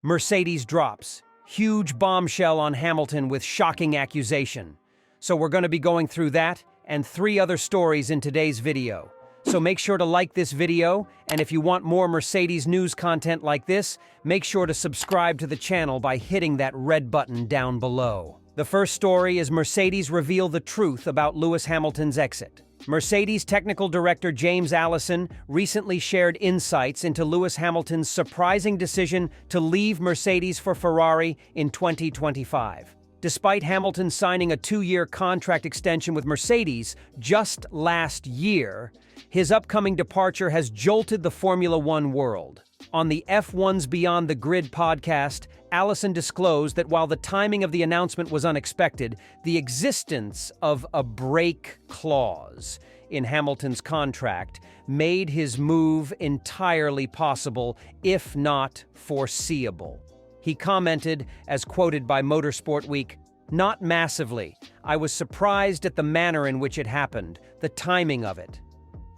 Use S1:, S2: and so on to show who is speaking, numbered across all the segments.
S1: Mercedes drops huge bombshell on Hamilton with shocking accusation. So we're going to be going through that and 3 other stories in today's video. So make sure to like this video, and if you want more Mercedes news content like this, make sure to subscribe to the channel by hitting that red button down below. The first story is Mercedes reveal the truth about Lewis Hamilton's exit. Mercedes technical director James Allison recently shared insights into Lewis Hamilton's surprising decision to leave Mercedes for Ferrari in 2025. Despite Hamilton signing a 2-year contract extension with Mercedes just last year, his upcoming departure has jolted the Formula One world. On the F1's Beyond the Grid podcast, Allison disclosed that while the timing of the announcement was unexpected, the existence of a break clause in Hamilton's contract made his move entirely possible, if not foreseeable. He commented, as quoted by Motorsport Week, "Not massively. I was surprised at the manner in which it happened, the timing of it.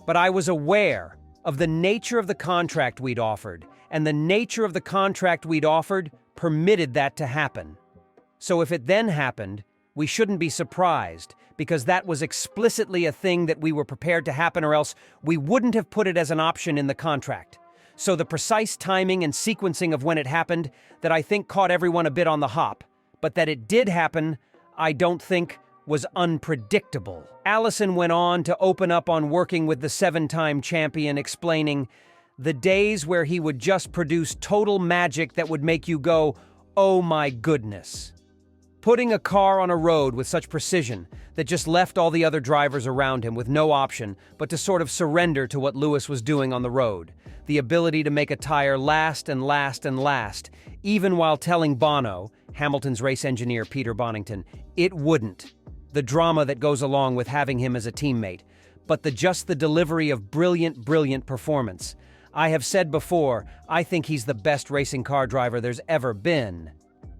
S1: But I was aware of the nature of the contract we'd offered, and the nature of the contract we'd offered permitted that to happen. So if it then happened, we shouldn't be surprised, because that was explicitly a thing that we were prepared to happen, or else we wouldn't have put it as an option in the contract. So the precise timing and sequencing of when it happened that I think caught everyone a bit on the hop, but that it did happen, I don't think was unpredictable." Allison went on to open up on working with the 7-time champion, explaining, "The days where he would just produce total magic that would make you go, 'Oh my goodness.' Putting a car on a road with such precision that just left all the other drivers around him with no option but to sort of surrender to what Lewis was doing on the road. The ability to make a tire last and last and last, even while telling Bono, Hamilton's race engineer Peter Bonington, it wouldn't. The drama that goes along with having him as a teammate, but just the delivery of brilliant performance. I have said before, I think he's the best racing car driver there's ever been.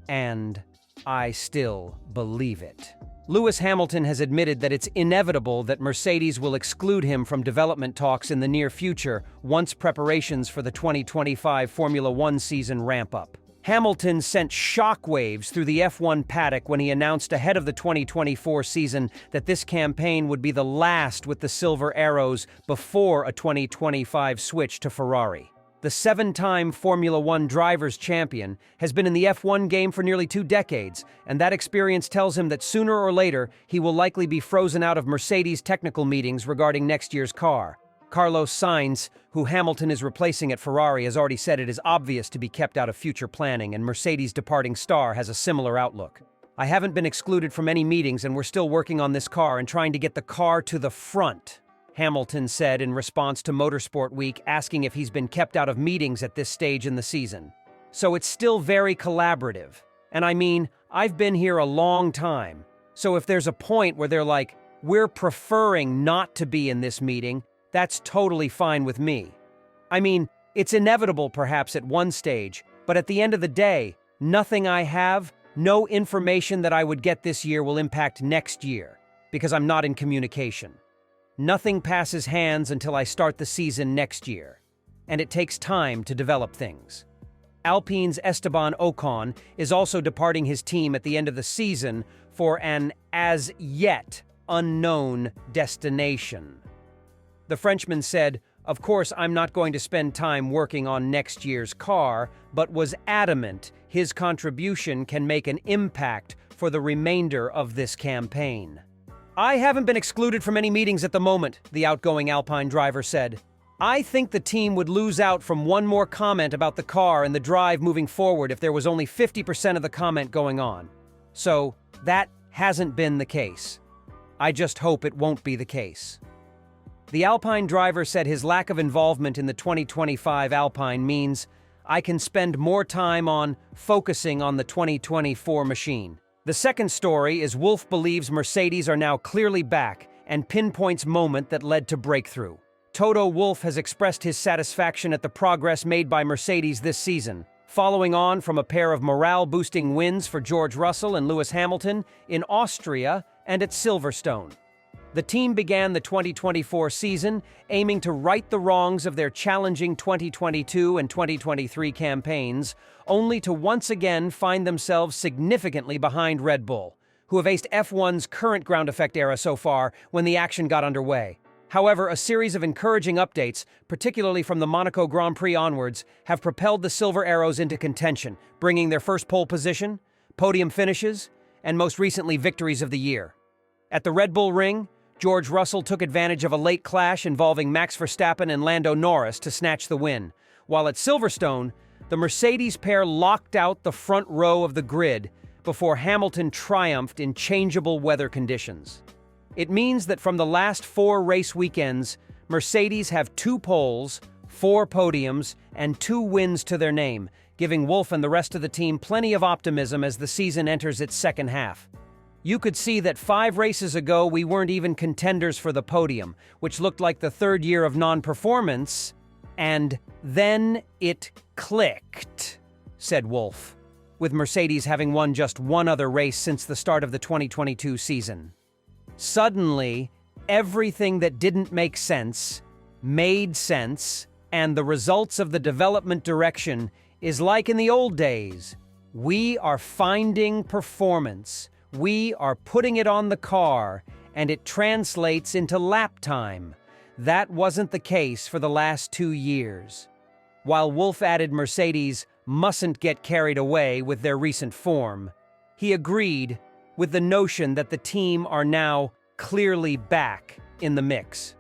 S1: And I still believe it." Lewis Hamilton has admitted that it's inevitable that Mercedes will exclude him from development talks in the near future once preparations for the 2025 Formula One season ramp up. Hamilton sent shockwaves through the F1 paddock when he announced ahead of the 2024 season that this campaign would be the last with the Silver Arrows before a 2025 switch to Ferrari. The 7-time Formula One drivers' champion has been in the F1 game for nearly 2 decades, and that experience tells him that sooner or later he will likely be frozen out of Mercedes technical meetings regarding next year's car. Carlos Sainz, who Hamilton is replacing at Ferrari, has already said it is obvious to be kept out of future planning, and Mercedes' departing star has a similar outlook. "I haven't been excluded from any meetings, and we're still working on this car and trying to get the car to the front," Hamilton said in response to Motorsport Week, asking if he's been kept out of meetings at this stage in the season. "So it's still very collaborative. And I mean, I've been here a long time. So if there's a point where they're like, we're preferring not to be in this meeting, that's totally fine with me. I mean, it's inevitable perhaps at one stage, but at the end of the day, nothing I have, no information that I would get this year will impact next year, because I'm not in communication. Nothing passes hands until I start the season next year, and it takes time to develop things." Alpine's Esteban Ocon is also departing his team at the end of the season for an as-yet unknown destination. The Frenchman said, "Of course, I'm not going to spend time working on next year's car," but was adamant his contribution can make an impact for the remainder of this campaign. "I haven't been excluded from any meetings at the moment," the outgoing Alpine driver said. "I think the team would lose out from one more comment about the car and the drive moving forward if there was only 50% of the comment going on. So that hasn't been the case. I just hope it won't be the case." The Alpine driver said his lack of involvement in the 2025 Alpine means, "I can spend more time on focusing on the 2024 machine." The second story is Wolff believes Mercedes are now clearly back and pinpoints moment that led to breakthrough. Toto Wolff has expressed his satisfaction at the progress made by Mercedes this season, following on from a pair of morale-boosting wins for George Russell and Lewis Hamilton in Austria and at Silverstone. The team began the 2024 season aiming to right the wrongs of their challenging 2022 and 2023 campaigns, only to once again find themselves significantly behind Red Bull, who have aced F1's current ground effect era so far when the action got underway. However, a series of encouraging updates, particularly from the Monaco Grand Prix onwards, have propelled the Silver Arrows into contention, bringing their first pole position, podium finishes, and most recently victories of the year. At the Red Bull Ring, George Russell took advantage of a late clash involving Max Verstappen and Lando Norris to snatch the win, while at Silverstone, the Mercedes pair locked out the front row of the grid before Hamilton triumphed in changeable weather conditions. It means that from the last 4 race weekends, Mercedes have 2 poles, 4 podiums, and 2 wins to their name, giving Wolff and the rest of the team plenty of optimism as the season enters its second half. You could see that 5 races ago we weren't even contenders for the podium, which looked like the third year of non-performance, and then it clicked, said Wolff, with Mercedes having won just one other race since the start of the 2022 season. Suddenly, everything that didn't make sense made sense, and the results of the development direction is like in the old days. We are finding performance. We are putting it on the car, and it translates into lap time. That wasn't the case for the last 2 years. While Wolff added Mercedes mustn't get carried away with their recent form, he agreed with the notion that the team are now clearly back in the mix.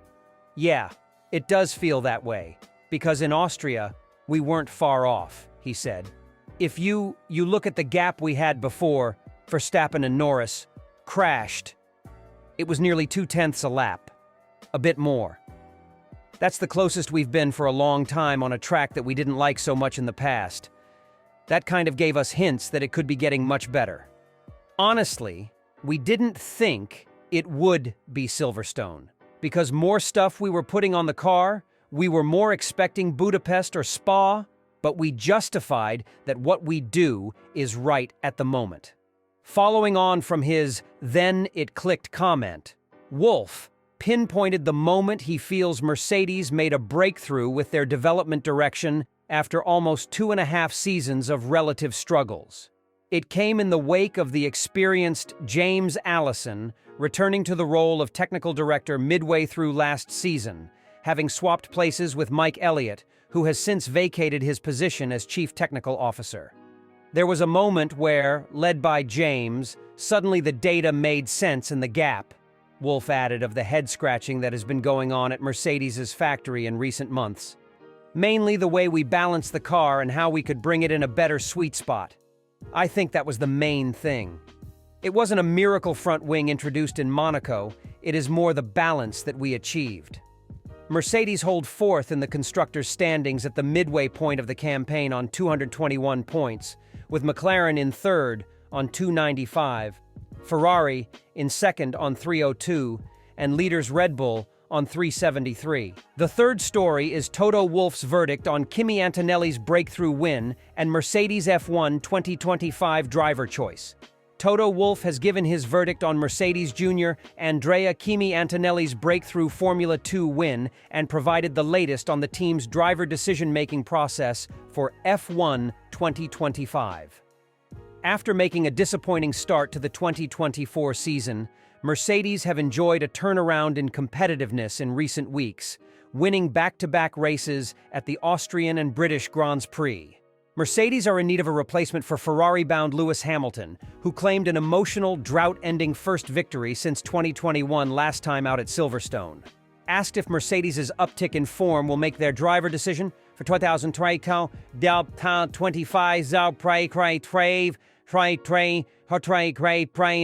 S1: Yeah, it does feel that way, because in Austria, we weren't far off, he said. If you look at the gap we had before, Verstappen and Norris crashed. It was nearly 0.2 a lap. A bit more. That's the closest we've been for a long time on a track that we didn't like so much in the past. That kind of gave us hints that it could be getting much better. Honestly, we didn't think it would be Silverstone. Because more stuff we were putting on the car, we were more expecting Budapest or Spa, but we justified that what we do is right at the moment. Following on from his "then it clicked" comment, Wolff pinpointed the moment he feels Mercedes made a breakthrough with their development direction after almost 2.5 seasons of relative struggles. It came in the wake of the experienced James Allison returning to the role of technical director midway through last season, having swapped places with Mike Elliott, who has since vacated his position as chief technical officer. There was a moment where, led by James, suddenly the data made sense in the gap, Wolff added, of the head-scratching that has been going on at Mercedes' factory in recent months. Mainly the way we balanced the car and how we could bring it in a better sweet spot. I think that was the main thing. It wasn't a miracle front wing introduced in Monaco, it is more the balance that we achieved. Mercedes hold 4th in the constructors' standings at the midway point of the campaign on 221 points, with McLaren in 3rd on 295, Ferrari in 2nd on 302, and leaders Red Bull on 373. The third story is Toto Wolff's verdict on Kimi Antonelli's breakthrough win and Mercedes F1 2025 driver choice. Toto Wolff has given his verdict on Mercedes Jr. Andrea Kimi Antonelli's breakthrough Formula 2 win and provided the latest on the team's driver decision-making process for F1 2025. After making a disappointing start to the 2024 season, Mercedes have enjoyed a turnaround in competitiveness in recent weeks, winning back-to-back races at the Austrian and British Grands Prix. Mercedes are in need of a replacement for Ferrari-bound Lewis Hamilton, who claimed an emotional, drought-ending first victory since 2021 last time out at Silverstone. Asked if Mercedes' uptick in form will make their driver decision for 2025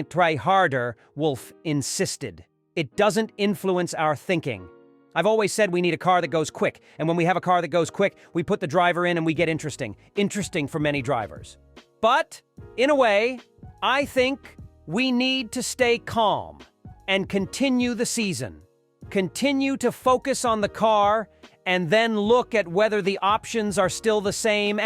S1: try harder, Wolff insisted. It doesn't influence our thinking. I've always said we need a car that goes quick, and when we have a car that goes quick, we put the driver in and we get interesting. Interesting for many drivers. But, in a way, I think we need to stay calm and continue the season. Continue to focus on the car and then look at whether the options are still the same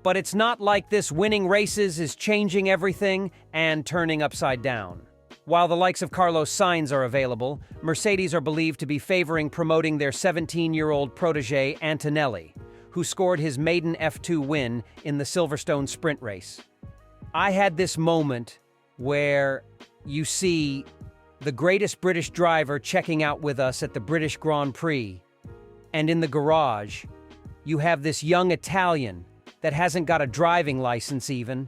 S1: but it's not like this winning races is changing everything and turning upside down. While the likes of Carlos Sainz are available, Mercedes are believed to be favoring promoting their 17-year-old protege Antonelli, who scored his maiden F2 win in the Silverstone sprint race. I had this moment where you see the greatest British driver checking out with us at the British Grand Prix, and in the garage, you have this young Italian that hasn't got a driving license even,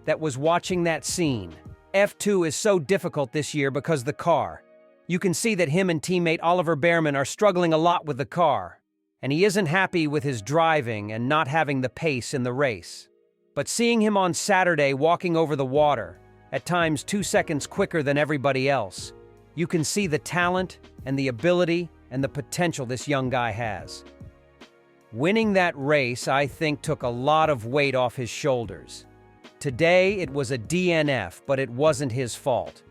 S1: that was watching that scene. F2 is so difficult this year because the car. You can see that him and teammate Oliver Bearman are struggling a lot with the car, and he isn't happy with his driving and not having the pace in the race. But seeing him on Saturday walking over the water, at times 2 seconds quicker than everybody else, you can see the talent and the ability and the potential this young guy has. Winning that race, I think, took a lot of weight off his shoulders. Today, it was a DNF, but it wasn't his fault.